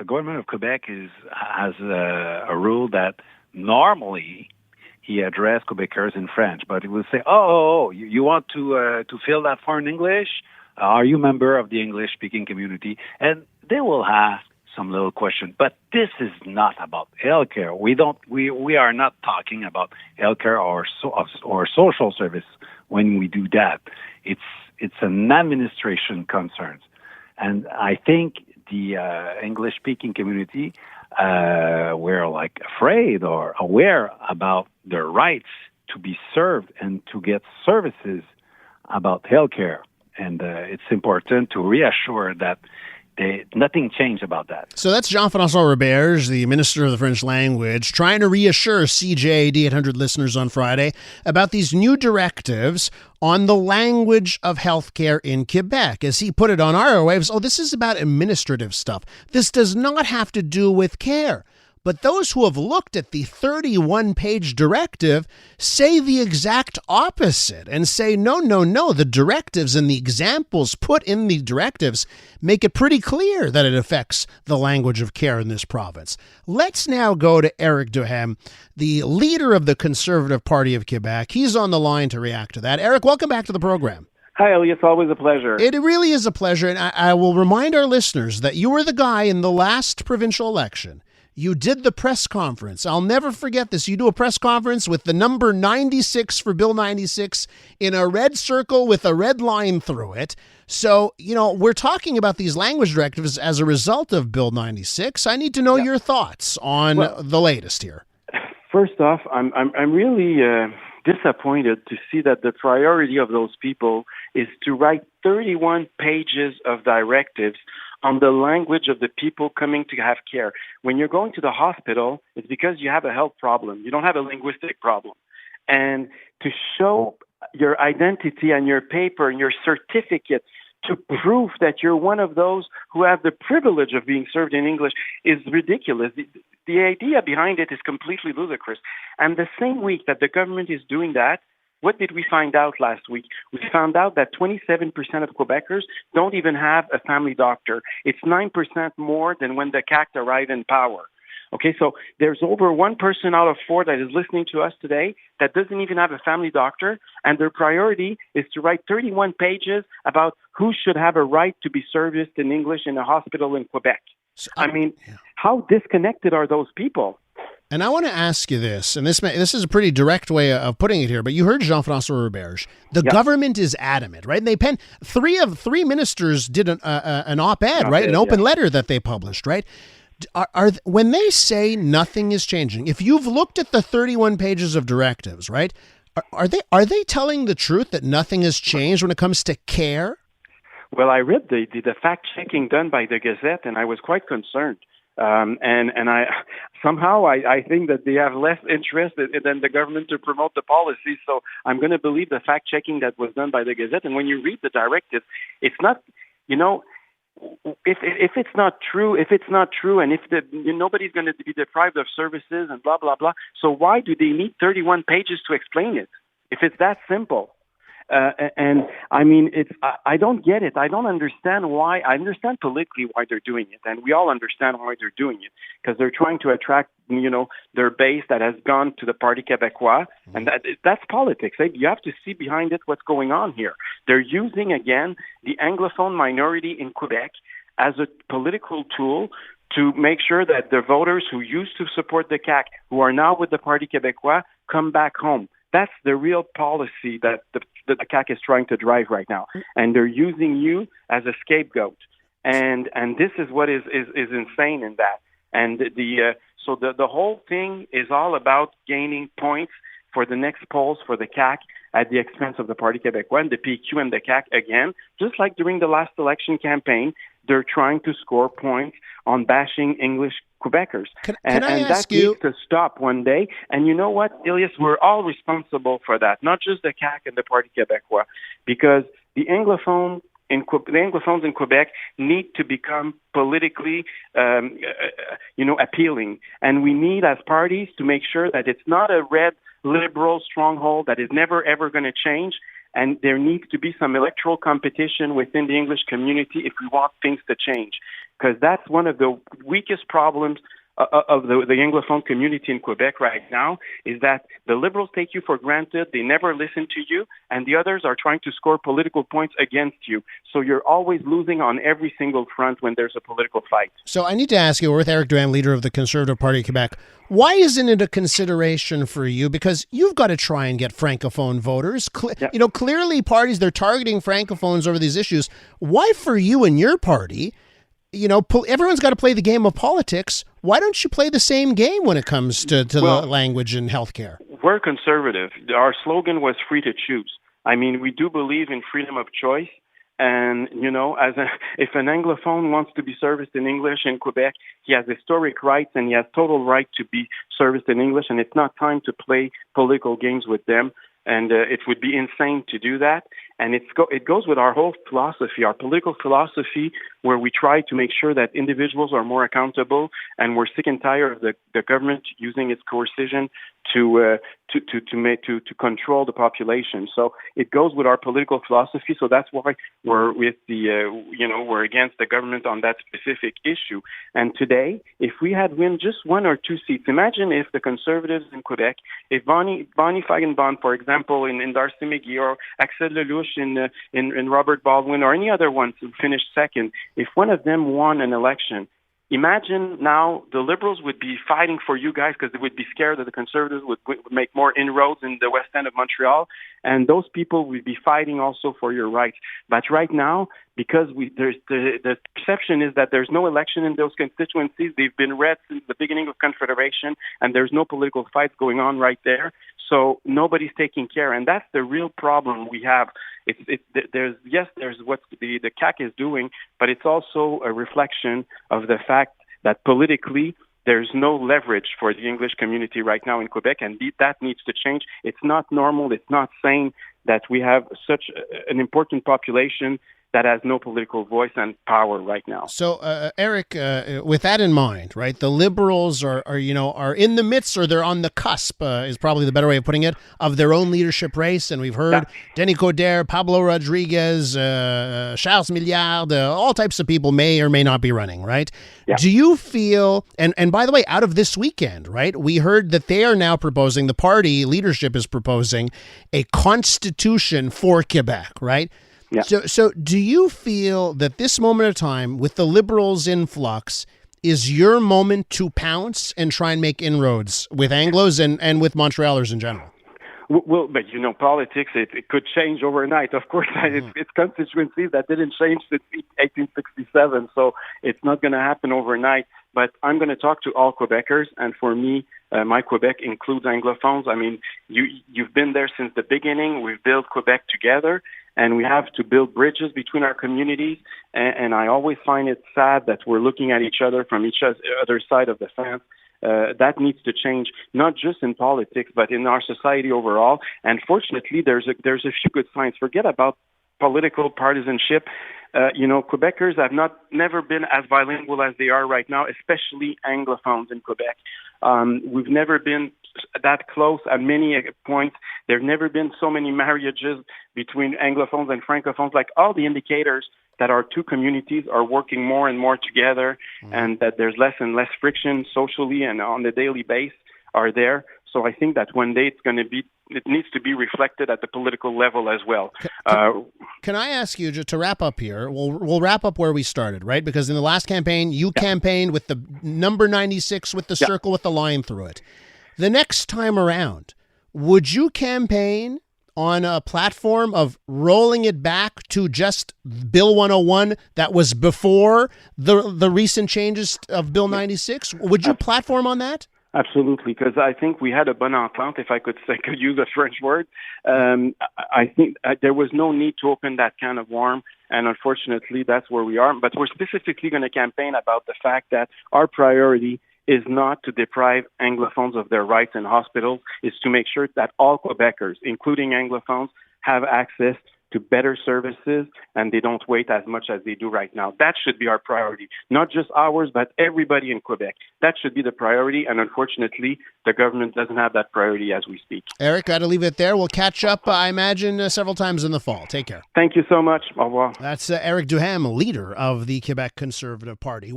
the government of Quebec has a rule that normally he addressed Quebecers in French, but he will say, you want to fill that form in English? Are you a member of the English-speaking community? And they will ask some little question. But this is not about healthcare. We are not talking about healthcare or social service when we do that. It's an administration concern. And I think the English-speaking community were like afraid or aware about their rights to be served and to get services about healthcare. And it's important to reassure that nothing changed about that. So that's Jean-Francois Roberge, the Minister of the French Language, trying to reassure CJAD 800 listeners on Friday about these new directives on the language of healthcare in Quebec. As he put it on our waves, this is about administrative stuff. This does not have to do with care. But those who have looked at the 31-page directive say the exact opposite and say, no, the directives and the examples put in the directives make it pretty clear that it affects the language of care in this province. Let's now go to Éric Duhaime, the leader of the Conservative Party of Quebec. He's on the line to react to that. Éric, welcome back to the program. Hi, Elias. Always a pleasure. It really is a pleasure. And I will remind our listeners that you were the guy in the last provincial election. You did the press conference. I'll never forget this. You do a press conference with the number 96 for Bill 96 in a red circle with a red line through it. So, we're talking about these language directives as a result of Bill 96. I need to know your thoughts on the latest here. First off, I'm really disappointed to see that the priority of those people is to write 31 pages of directives on the language of the people coming to have care. When you're going to the hospital, it's because you have a health problem. You don't have a linguistic problem. And to show your identity and your paper and your certificate to prove that you're one of those who have the privilege of being served in English is ridiculous. The idea behind it is completely ludicrous. And the same week that the government is doing that, what did we find out last week? We found out that 27% of Quebecers don't even have a family doctor. It's 9% more than when the CAQ arrived in power. Okay, so there's over one person out of four that is listening to us today that doesn't even have a family doctor, and their priority is to write 31 pages about who should have a right to be serviced in English in a hospital in Quebec. So, how disconnected are those people? And I want to ask you this, and this is a pretty direct way of putting it here, but you heard Jean-Francois Roberge. The government is adamant, right? And they three ministers did an op-ed, right? An open letter that they published, right? When they say nothing is changing, if you've looked at the 31 pages of directives, right, are they telling the truth that nothing has changed when it comes to care? Well, I read the fact-checking done by the Gazette, and I was quite concerned. And I think that they have less interest than the government to promote the policy. So I'm going to believe the fact checking that was done by the Gazette. And when you read the directive, it's not, if it's not true, and if nobody's going to be deprived of services and blah blah blah. So why do they need 31 pages to explain it if it's that simple? I don't get it. I don't understand why. I understand politically why they're doing it, and we all understand why they're doing it, because they're trying to attract, their base that has gone to the Parti Québécois, and that's politics. You have to see behind it what's going on here. They're using, again, the Anglophone minority in Quebec as a political tool to make sure that the voters who used to support the CAQ, who are now with the Parti Québécois, come back home. That's the real policy that the CAQ is trying to drive right now. And they're using you as a scapegoat. And this is what is insane in that. And so the whole thing is all about gaining points for the next polls for the CAQ at the expense of the Parti Québécois and the PQ and the CAQ again. Just like during the last election campaign, they're trying to score points on bashing English Quebecers. And that needs to stop one day. And you know what, Elias, we're all responsible for that, not just the CAQ and the Parti Québécois, because the Anglophones in Quebec need to become politically, appealing. And we need, as parties, to make sure that it's not a red liberal stronghold that is never, ever going to change. and there needs to be some electoral competition within the English community if we want things to change, because that's one of the weakest problems of the Anglophone community in Quebec right now, is that the Liberals take you for granted, they never listen to you, and the others are trying to score political points against you. So you're always losing on every single front when there's a political fight. So I need to ask you, we're with Éric Duhaime, leader of the Conservative Party of Quebec. Why isn't it a consideration for you? Because you've got to try and get Francophone voters. You know, clearly parties, they're targeting Francophones over these issues. Why for you and your party? You know, everyone's got to play the game of politics. Why don't you play the same game when it comes to the language and healthcare? We're conservative. Our slogan was free to choose. I mean, we do believe in freedom of choice. And, you know, if an Anglophone wants to be serviced in English in Quebec, he has historic rights and he has total right to be serviced in English. And it's not time to play political games with them. And it would be insane to do that. And it goes with our whole philosophy, our political philosophy, where we try to make sure that individuals are more accountable, and we're sick and tired of the government using its coercion to control the population. So it goes with our political philosophy. So that's why we're with we're against the government on that specific issue. And today, if we had win just one or two seats, imagine if the Conservatives in Quebec, if Bonnie Feigenbaum, for example, in Darcy McGee, or Axel Lelouch in Robert Baldwin, or any other ones who finished second, if one of them won an election, imagine now the Liberals would be fighting for you guys because they would be scared that the Conservatives would make more inroads in the West End of Montreal, and those people would be fighting also for your rights. But right now, because there's the perception is that there's no election in those constituencies. They've been red since the beginning of Confederation, and there's no political fights going on right there. So nobody's taking care, and that's the real problem we have. There's what the CAQ is doing, but it's also a reflection of the fact that politically there's no leverage for the English community right now in Quebec, and that needs to change. It's not normal. It's not sane that we have such an important population that has no political voice and power right now. So, Éric, with that in mind, right, the Liberals are in the midst, or they're on the cusp, is probably the better way of putting it, of their own leadership race. And we've heard Denis Coderre, Pablo Rodriguez, Charles Milliard, all types of people may or may not be running, right? Yeah. Do you feel, and by the way, out of this weekend, right, we heard that they are now proposing, the party leadership is proposing a constitution for Quebec, right? Yeah. So do you feel that this moment of time with the Liberals' influx is your moment to pounce and try and make inroads with Anglos and with Montrealers in general? Well, but politics, it could change overnight. Of course, it's constituencies that didn't change since 1867, so it's not going to happen overnight. But I'm going to talk to all Quebecers, and for me, my Quebec includes Anglophones. I mean, you've been there since the beginning. We've built Quebec together, and we have to build bridges between our communities. And I always find it sad that we're looking at each other from each other side of the fence. That needs to change, not just in politics, but in our society overall. And fortunately, there's a few good signs. Forget about political partisanship. Quebecers have never been as bilingual as they are right now, especially Anglophones in Quebec. We've never been that close at many points. There have never been so many marriages between Anglophones and Francophones. Like, all the indicators that our two communities are working more and more together, and that there's less and less friction socially and on the daily basis are there. So I think that one day it needs to be reflected at the political level as well. Can I ask you, just to wrap up here, we'll wrap up where we started, right? Because in the last campaign, you campaigned with the number 96 with the circle with the line through it. The next time around, would you campaign on a platform of rolling it back to just Bill 101 that was before the recent changes of Bill 96? Would you platform on that? Absolutely, because I think we had a bonne entente, if I could use a French word. I think there was no need to open that can of worm, and unfortunately, that's where we are. But we're specifically going to campaign about the fact that our priority is not to deprive Anglophones of their rights in hospitals, is to make sure that all Quebecers, including Anglophones, have access to better services, and they don't wait as much as they do right now. That should be our priority, not just ours, but everybody in Quebec. That should be the priority, and unfortunately, the government doesn't have that priority as we speak. Éric, got to leave it there. We'll catch up, I imagine, several times in the fall. Take care. Thank you so much. Au revoir. That's Éric Duhaime, leader of the Quebec Conservative Party.